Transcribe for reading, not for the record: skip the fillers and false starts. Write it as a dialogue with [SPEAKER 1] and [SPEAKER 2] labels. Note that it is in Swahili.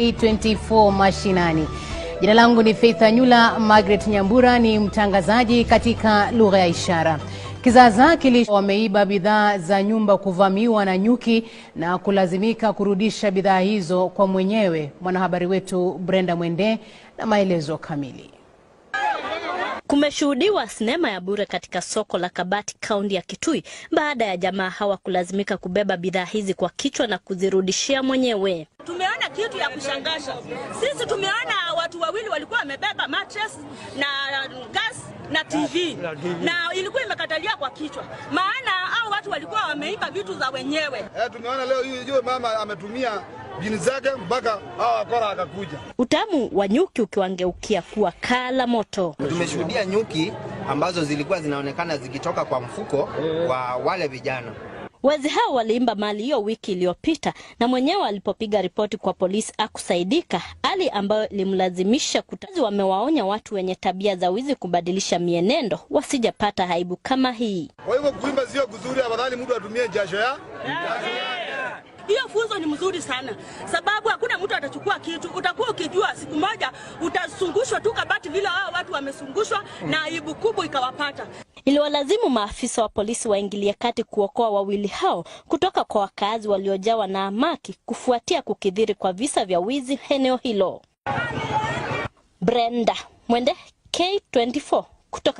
[SPEAKER 1] 24 mashinani. Jina langu ni Faith Anyula. Margaret Nyambura ni mtangazaji katika lugha ya ishara. Kizaazaa wameiba bidhaa za nyumba kuvamiwa na nyuki na kulazimika kurudisha bidhaa hizo kwa mwenyewe. Mwanahabari wetu Brenda Mwende na maelezo kamili.
[SPEAKER 2] Kumeshuhudiwa sinema ya bure katika soko la Kabati, kaunti ya Kitui, baada ya jamaa hawa kulazimika kubeba bidhaa hizi kwa kichwa na kuzirudishia mwenyewe.
[SPEAKER 3] Tumeona kitu ya kushangaza. Sisi tumeona watu wawili walikuwa wamebeba mattress na gas na TV na ilikuwa imekatalia kwa kichwa. Maana hao watu walikuwa wameiba vitu za wenyewe.
[SPEAKER 4] Tumeona leo hiyo mama ametumia jini zake mpaka hao wakora akakuja.
[SPEAKER 2] Utamu wa nyuki ukiwangeukia kuwa kala moto.
[SPEAKER 5] Tumeshuhudia nyuki ambazo zilikuwa zinaonekana zikitoka kwa mfuko wa wale vijana.
[SPEAKER 2] Wezi hao waliimba mali hiyo wiki iliyopita, na mwenyewe alipopiga ripoti kwa polisi akusaidika, hali ambayo ilimlazimisha kutazi. Wamewaonya watu wenye tabia za wizi kubadilisha mienendo wasijapata aibu kama hii.
[SPEAKER 4] Kwa hivyo kuimba sio kuzuri, afadhali mtu atumie jasho ya.
[SPEAKER 3] Hiyo funzo ni mzuri sana, sababu hakuna mtu atachukua kitu. Utakuwa ukijua siku moja utasungushwa tu Kabati vile hao watu wamesungushwa na aibu kubwa ikawapata.
[SPEAKER 2] Iliwalazimu maafisa wa polisi waingilie kati kuokoa wawili hao kutoka kwa wakazi waliojawa na amaki kufuatia kukithiri kwa visa vya wizi eneo hilo. Brenda Mwende, K24 kutoka